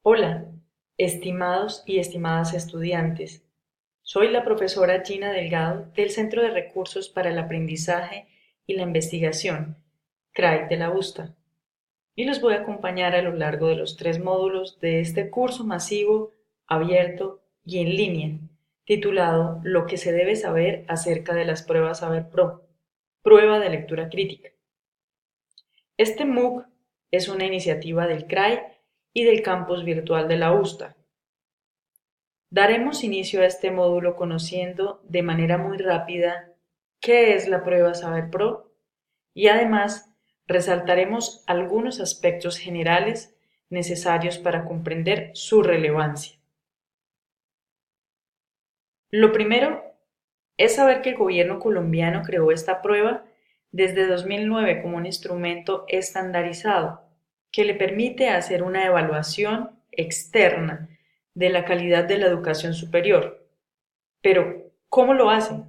Hola, estimados y estimadas estudiantes. Soy la profesora Gina Delgado del Centro de Recursos para el Aprendizaje y la Investigación, CRAI de la USTA, y los voy a acompañar a lo largo de los 3 módulos de este curso masivo, abierto y en línea, titulado Lo que se debe saber acerca de las pruebas Saber Pro, prueba de lectura crítica. Este MOOC es una iniciativa del CRAI y del campus virtual de la USTA. Daremos inicio a este módulo conociendo de manera muy rápida qué es la prueba Saber Pro y además resaltaremos algunos aspectos generales necesarios para comprender su relevancia. Lo primero es saber que el gobierno colombiano creó esta prueba desde 2009 como un instrumento estandarizado que le permite hacer una evaluación externa de la calidad de la educación superior. Pero, ¿cómo lo hacen?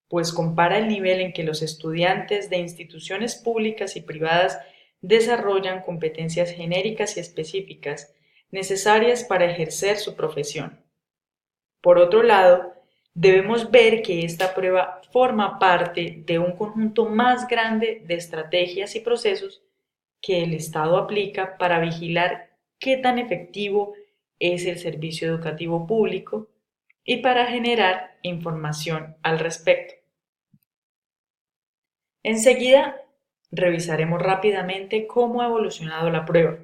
Pues compara el nivel en que los estudiantes de instituciones públicas y privadas desarrollan competencias genéricas y específicas necesarias para ejercer su profesión. Por otro lado, debemos ver que esta prueba forma parte de un conjunto más grande de estrategias y procesos que el Estado aplica para vigilar qué tan efectivo es el servicio educativo público y para generar información al respecto. Enseguida, revisaremos rápidamente cómo ha evolucionado la prueba.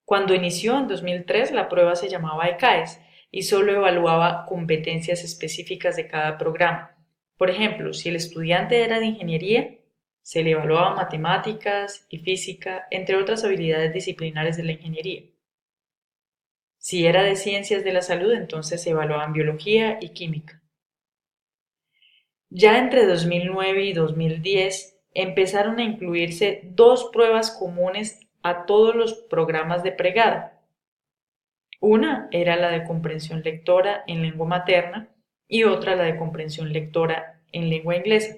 Cuando inició en 2003, la prueba se llamaba ECAES y solo evaluaba competencias específicas de cada programa. Por ejemplo, si el estudiante era de ingeniería, se le evaluaba matemáticas y física, entre otras habilidades disciplinares de la ingeniería. Si era de ciencias de la salud, entonces se evaluaban biología y química. Ya entre 2009 y 2010 empezaron a incluirse dos pruebas comunes a todos los programas de pregrado. Una era la de comprensión lectora en lengua materna y otra la de comprensión lectora en lengua inglesa.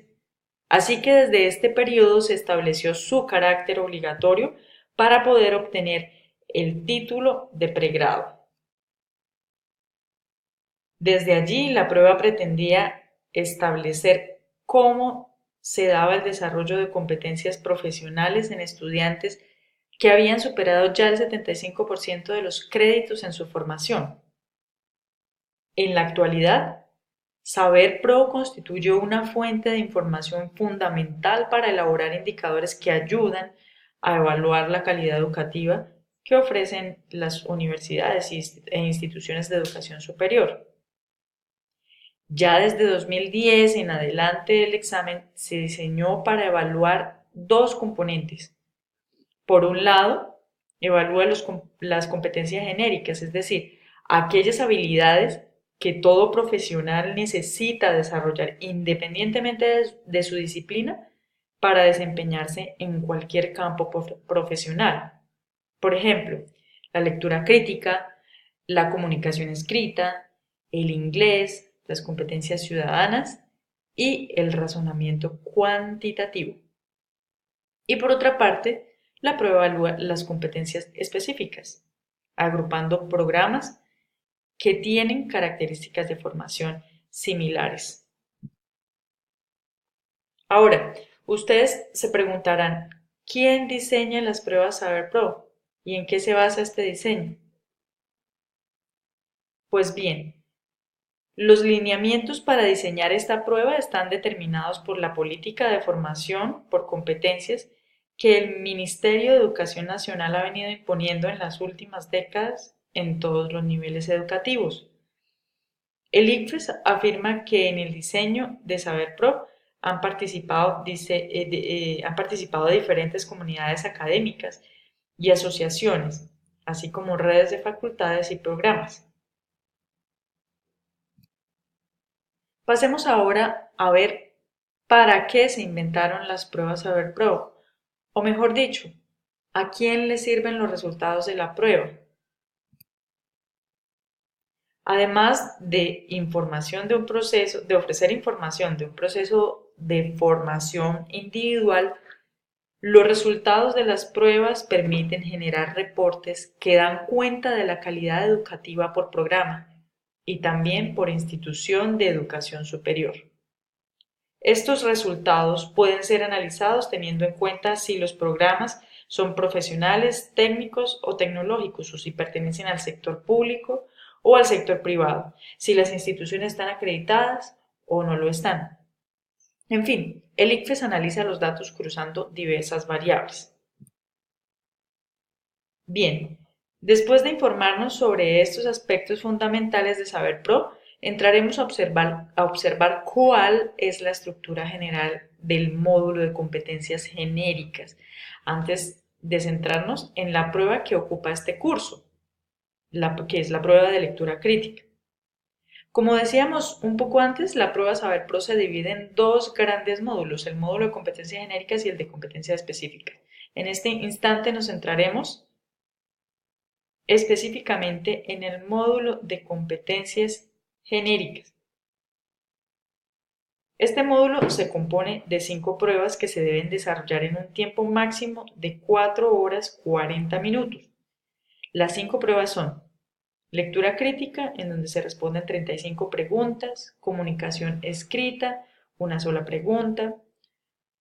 Así que desde este periodo se estableció su carácter obligatorio para poder obtener el título de pregrado. Desde allí, la prueba pretendía establecer cómo se daba el desarrollo de competencias profesionales en estudiantes que habían superado ya el 75% de los créditos en su formación. En la actualidad, Saber Pro constituye una fuente de información fundamental para elaborar indicadores que ayudan a evaluar la calidad educativa que ofrecen las universidades e instituciones de educación superior. Ya desde 2010 en adelante el examen se diseñó para evaluar dos componentes. Por un lado, evalúa las competencias genéricas, es decir, aquellas habilidades que todo profesional necesita desarrollar independientemente de su disciplina para desempeñarse en cualquier campo profesional. Por ejemplo, la lectura crítica, la comunicación escrita, el inglés, las competencias ciudadanas y el razonamiento cuantitativo. Y por otra parte, la prueba evalúa las competencias específicas, agrupando programas que tienen características de formación similares. Ahora, ustedes se preguntarán, ¿quién diseña las pruebas Saber Pro? ¿Y en qué se basa este diseño? Pues bien, los lineamientos para diseñar esta prueba están determinados por la política de formación por competencias que el Ministerio de Educación Nacional ha venido imponiendo en las últimas décadas en todos los niveles educativos. El ICFES afirma que en el diseño de Saber Pro han participado diferentes comunidades académicas y asociaciones, así como redes de facultades y programas. Pasemos ahora a ver para qué se inventaron las pruebas Saber Pro, o mejor dicho, a quién le sirven los resultados de la prueba. Además de información de un proceso, de ofrecer información de un proceso de formación individual, Los resultados de las pruebas permiten generar reportes que dan cuenta de la calidad educativa por programa y también por institución de educación superior. Estos resultados pueden ser analizados teniendo en cuenta si los programas son profesionales, técnicos o tecnológicos, o si pertenecen al sector público o al sector privado, si las instituciones están acreditadas o no lo están. En fin, el ICFES analiza los datos cruzando diversas variables. Bien, después de informarnos sobre estos aspectos fundamentales de SaberPro, entraremos a observar cuál es la estructura general del módulo de competencias genéricas, antes de centrarnos en la prueba que ocupa este curso, que es la prueba de lectura crítica. Como decíamos un poco antes, la prueba SaberPro se divide en dos grandes módulos, el módulo de competencias genéricas y el de competencias específicas. En este instante nos centraremos específicamente en el módulo de competencias genéricas. Este módulo se compone de 5 pruebas que se deben desarrollar en un tiempo máximo de 4 horas 40 minutos. Las 5 pruebas son lectura crítica, en donde se responden 35 preguntas, comunicación escrita, una sola pregunta,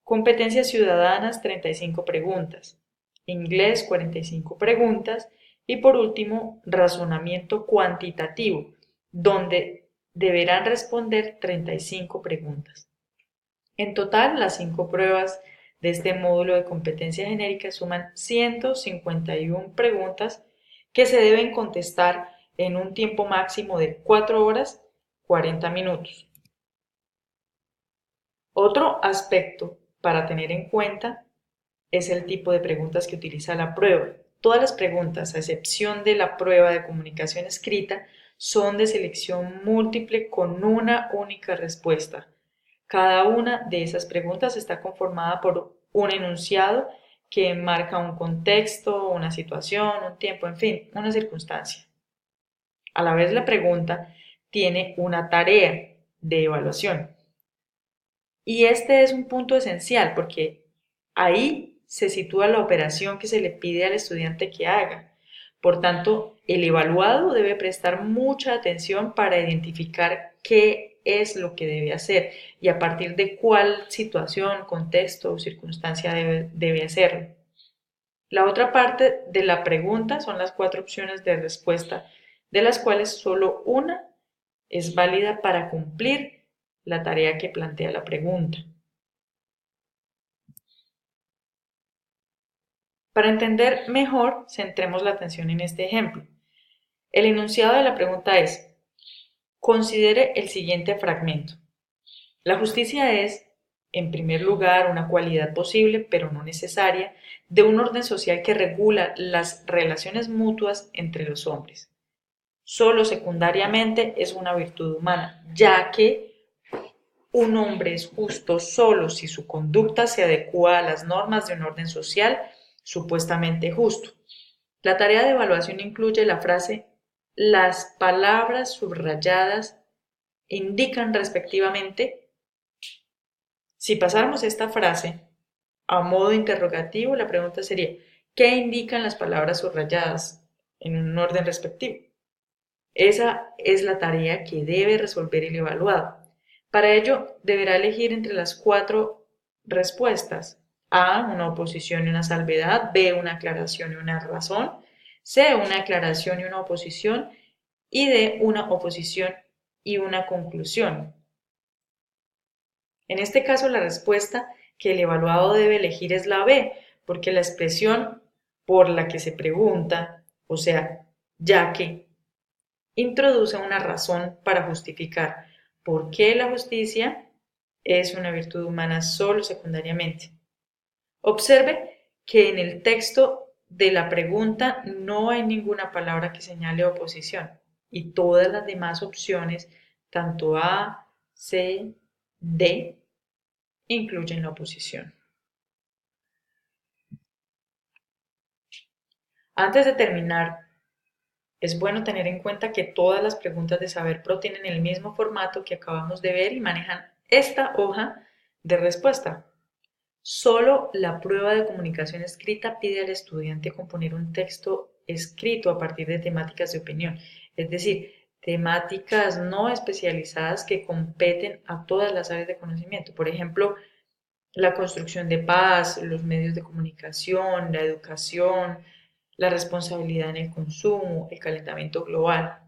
competencias ciudadanas, 35 preguntas, inglés, 45 preguntas, y por último, razonamiento cuantitativo, donde deberán responder 35 preguntas. En total, las 5 pruebas de este módulo de competencias genéricas suman 151 preguntas que se deben contestar en un tiempo máximo de 4 horas 40 minutos. Otro aspecto para tener en cuenta es el tipo de preguntas que utiliza la prueba. Todas las preguntas, a excepción de la prueba de comunicación escrita, son de selección múltiple con una única respuesta. Cada una de esas preguntas está conformada por un enunciado que marca un contexto, una situación, un tiempo, en fin, una circunstancia. A la vez, la pregunta tiene una tarea de evaluación. Y este es un punto esencial porque ahí se sitúa la operación que se le pide al estudiante que haga. Por tanto, el evaluado debe prestar mucha atención para identificar qué es lo que debe hacer y a partir de cuál situación, contexto o circunstancia debe hacerlo. La otra parte de la pregunta son las 4 opciones de respuesta, de las cuales solo una es válida para cumplir la tarea que plantea la pregunta. Para entender mejor, centremos la atención en este ejemplo. El enunciado de la pregunta es: considere el siguiente fragmento. La justicia es, en primer lugar, una cualidad posible, pero no necesaria, de un orden social que regula las relaciones mutuas entre los hombres. Solo secundariamente es una virtud humana, ya que un hombre es justo solo si su conducta se adecua a las normas de un orden social supuestamente justo. La tarea de evaluación incluye la frase: las palabras subrayadas indican respectivamente. Si pasáramos esta frase a modo interrogativo, la pregunta sería: ¿qué indican las palabras subrayadas en un orden respectivo? Esa es la tarea que debe resolver el evaluado. Para ello, deberá elegir entre las 4 respuestas: A, una oposición y una salvedad; B, una aclaración y una razón; C, una aclaración y una oposición; y D, una oposición y una conclusión. En este caso, la respuesta que el evaluado debe elegir es la B, porque la expresión por la que se pregunta, o sea, ya que, introduce una razón para justificar por qué la justicia es una virtud humana solo secundariamente. Observe que en el texto de la pregunta no hay ninguna palabra que señale oposición y todas las demás opciones, tanto A, C, D, incluyen la oposición. Antes de terminar, es bueno tener en cuenta que todas las preguntas de SaberPro tienen el mismo formato que acabamos de ver y manejan esta hoja de respuesta. Solo la prueba de comunicación escrita pide al estudiante componer un texto escrito a partir de temáticas de opinión, es decir, temáticas no especializadas que competen a todas las áreas de conocimiento. Por ejemplo, la construcción de paz, los medios de comunicación, la educación, la responsabilidad en el consumo, el calentamiento global.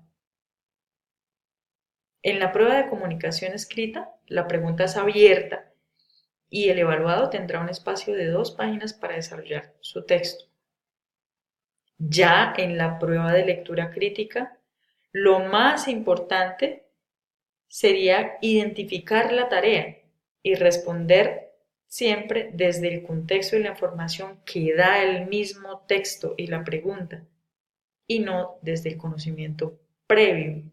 En la prueba de comunicación escrita, la pregunta es abierta y el evaluado tendrá un espacio de 2 páginas para desarrollar su texto. Ya en la prueba de lectura crítica, lo más importante sería identificar la tarea y responder siempre desde el contexto y la información que da el mismo texto y la pregunta, y no desde el conocimiento previo.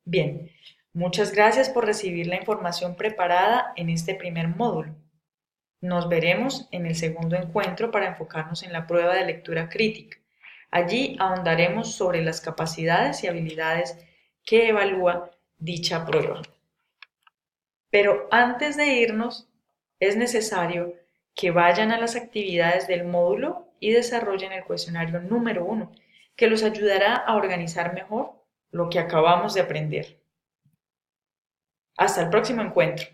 Bien, muchas gracias por recibir la información preparada en este primer módulo. Nos veremos en el segundo encuentro para enfocarnos en la prueba de lectura crítica. Allí ahondaremos sobre las capacidades y habilidades que evalúa dicha prueba. Pero antes de irnos, es necesario que vayan a las actividades del módulo y desarrollen el cuestionario número 1, que los ayudará a organizar mejor lo que acabamos de aprender. Hasta el próximo encuentro.